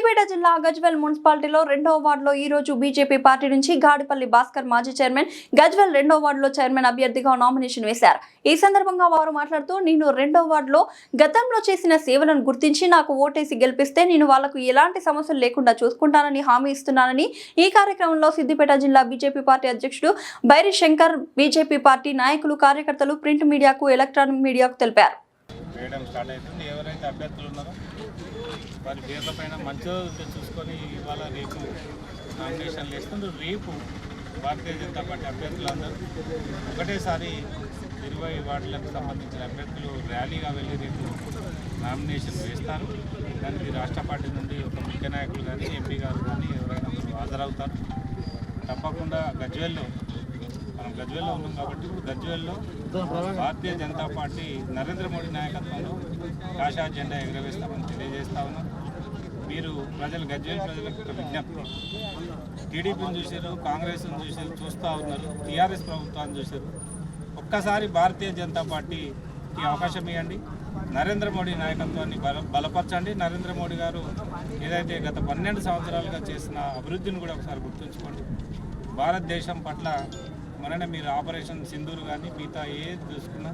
సిద్దిపేట జిల్లా గజ్వేల్ మున్సిపాలిటీలో 2వ వార్డులో ఈ రోజు బీజేపీ పార్టీ నుంచి గాడిపల్లి భాస్కర్ మాజీ చైర్మన్ గజ్వేల్ 2వ వార్డులో చైర్మన్ అభ్యర్థిగా నామినేషన్ వేశారు. ఈ సందర్భంగా వారు మాట్లాడుతూ నేను 2వ వార్డులో గతంలో చేసిన సేవలను గుర్తించి నాకు ఓటేసి గెలిపిస్తే నేను వాళ్లకు ఎలాంటి సమస్యలు లేకుండా చూసుకుంటానని హామీ ఇస్తున్నానని ఈ కార్యక్రమంలో సిద్దిపేట జిల్లా బీజేపీ పార్టీ అధ్యక్షుడు బైరి శంకర్, బీజేపీ పార్టీ నాయకులు, కార్యకర్తలు ప్రింట్ మీడియాకు, ఎలక్ట్రానిక్ మీడియాకు తెలిపారు. ఎవరైతే అభ్యర్థులు ఉన్నారో వారి పేర్ల పైన మంచిగా చూసుకొని ఇవాళ రేపు నామినేషన్లు వేస్తుండ్రు. రేపు భారతీయ జనతా పార్టీ అభ్యర్థులందరూ ఒకటేసారి 20 వార్డులకు సంబంధించిన అభ్యర్థులు ర్యాలీగా వెళ్ళి రేపు నామినేషన్ వేస్తారు. దానికి రాష్ట్ర పార్టీ నుండి ఒక ముఖ్య నాయకులు కానీ, ఎంపీ గారు కానీ ఎవరైనా హాజరవుతారు. తప్పకుండా మనం గజ్వేల్లో ఉన్నాం కాబట్టి ఇప్పుడు గజ్వేల్లో భారతీయ జనతా పార్టీ నరేంద్ర మోడీ నాయకత్వంలో కాషాయ జెండా ఎగురవేస్తామని తెలియజేస్తా ఉన్నాం. మీరు గజ్వేల్ ప్రజలకు ఒక విజ్ఞప్తి, టీడీపీని చూశారు, కాంగ్రెస్ను చూస్తూ ఉన్నారు, టీఆర్ఎస్ ప్రభుత్వాన్ని చూశారు. ఒక్కసారి భారతీయ జనతా పార్టీకి అవకాశం ఇవ్వండి, నరేంద్ర మోడీ నాయకత్వాన్ని బలపరచండి. నరేంద్ర మోడీ గారు ఏదైతే గత 12 సంవత్సరాలుగా చేసిన అభివృద్ధిని కూడా ఒకసారి గుర్తుంచుకోండి. భారతదేశం పట్ల మననే మీరు ఆపరేషన్ సింధూర్ కానీ మిగతా ఏది చూసుకున్నా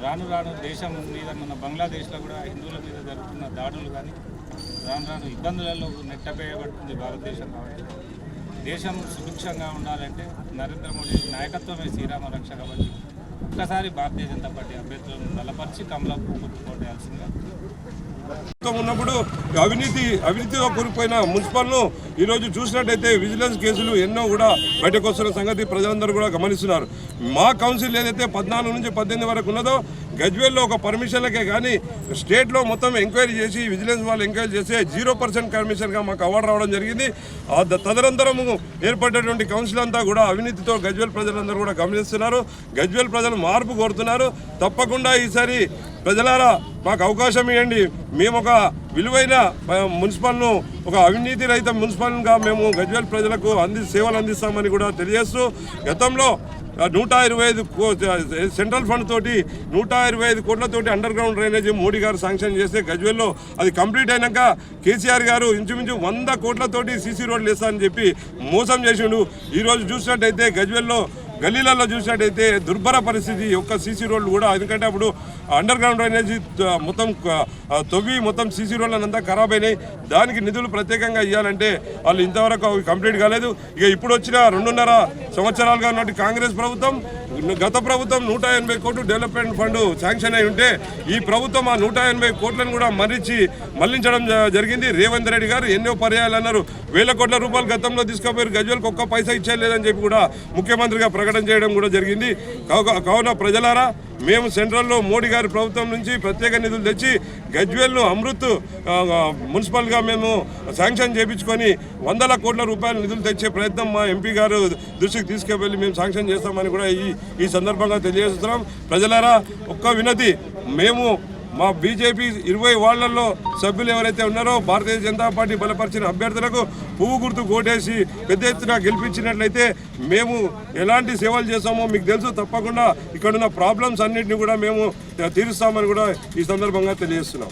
రాను దేశం మీద మన బంగ్లాదేశ్లో కూడా హిందువుల మీద జరుగుతున్న దాడులు కానీ రాను ఇబ్బందులలో నెట్టబేయబడుతుంది భారతదేశం. కాబట్టి దేశం సుభిక్షంగా ఉండాలంటే నరేంద్ర మోడీ నాయకత్వమే శ్రీరామ రక్ష. కాబట్టి ఒక్కసారి భారతీయ జనతా పార్టీ అభ్యర్థులను బలపరిచి కమలాపు కొట్టుకోవాల్సిందిగా ఉన్నప్పుడు అవినీతితో కూలిపోయిన మున్సిపల్ను ఈరోజు చూసినట్టయితే విజిలెన్స్ కేసులు ఎన్నో కూడా బయటకు వస్తున్న సంగతి ప్రజలందరూ కూడా గమనిస్తున్నారు. మా కౌన్సిల్ ఏదైతే 14 నుంచి 18 వరకు ఉన్నదో గజ్వేల్లో ఒక పర్మిషన్లకే కానీ స్టేట్లో మొత్తం ఎంక్వైరీ చేసి విజిలెన్స్ వాళ్ళు ఎంక్వైరీ చేస్తే 0% కమిషన్గా మాకు అవార్డు రావడం జరిగింది. తదనంతరము ఏర్పడినటువంటి కౌన్సిల్ అంతా కూడా అవినీతితో గజ్వేల్ ప్రజలందరూ కూడా గమనిస్తున్నారు. గజ్వేల్ ప్రజలు మార్పు కోరుతున్నారు. తప్పకుండా ఈసారి ప్రజలారా మాకు అవకాశం ఇవ్వండి. మేము ఒక విలువైన మున్సిపల్ను, ఒక అవినీతి రహిత మున్సిపల్గా మేము గజ్వేల్ ప్రజలకు సేవలు అందిస్తామని కూడా తెలియజేస్తూ, గతంలో 125 సెంట్రల్ ఫండ్ తోటి 125 కోట్లతోటి అండర్ గ్రౌండ్ డ్రైనేజ్ మోడీ గారు శాంక్షన్ చేస్తే గజ్వేల్లో అది కంప్లీట్ అయినాక కేసీఆర్ గారు ఇంచుమించు 100 కోట్లతోటి సీసీ రోడ్లు వేస్తారని చెప్పి మోసం చేసిండు. ఈరోజు చూసినట్టయితే గజ్వేల్లో గల్లీలలో చూసినట్టయితే దుర్భర పరిస్థితి. ఒక్క సీసీ రోడ్లు కూడా, ఎందుకంటే అప్పుడు అండర్ గ్రౌండ్ డ్రైనేజ్ మొత్తం తవ్వి మొత్తం సీసీ రోడ్లనంతా ఖరాబ్ అయినాయి. దానికి నిధులు ప్రత్యేకంగా ఇవ్వాలంటే వాళ్ళు ఇంతవరకు అవి కంప్లీట్ కాలేదు. ఇక ఇప్పుడు వచ్చిన 2.5 సంవత్సరాలుగా ఉన్నట్టు కాంగ్రెస్ ప్రభుత్వం, గత ప్రభుత్వం 180 కోట్లు డెవలప్మెంట్ ఫండ్ శాంక్షన్ అయి ఉంటే ఈ ప్రభుత్వం ఆ 180 కోట్లను కూడా మళ్లించడం జరిగింది. రేవంత్ రెడ్డి గారు ఎన్నో పర్యాయాలు అన్నారు, 1000 కోట్ల రూపాయలు గతంలో తీసుకుపోయారు, గజ్వేల్కి ఒక్క పైసా ఇచ్చేయలేదని చెప్పి కూడా ముఖ్యమంత్రిగా ప్రకటన చేయడం కూడా జరిగింది. కావున ప్రజలారా, మేము సెంట్రల్లో మోడీ గారి ప్రభుత్వం నుంచి ప్రత్యేక నిధులు తెచ్చి గజ్వేల్ను అమృత్ మున్సిపల్గా మేము శాంక్షన్ చేయించుకొని 100 కోట్ల రూపాయల నిధులు తెచ్చే ప్రయత్నం మా ఎంపీ గారు దృష్టికి తీసుకువెళ్ళి మేము శాంక్షన్ చేస్తామని కూడా ఈ సందర్భంగా తెలియజేస్తున్నాం. ప్రజలారా, ఒక్క వినతి, మేము మా బీజేపీ 20 వార్డులలో సభ్యులు ఎవరైతే ఉన్నారో భారతీయ జనతా పార్టీ బలపరిచిన అభ్యర్థులకు పువ్వు గుర్తు ఓటేసి పెద్ద ఎత్తున గెలిపించినట్లయితే మేము ఎలాంటి సేవలు చేస్తామో మీకు తెలుసు. తప్పకుండా ఇక్కడున్న ప్రాబ్లమ్స్ అన్నింటినీ కూడా మేము తీరుస్తామని కూడా ఈ సందర్భంగా తెలియజేస్తున్నాం.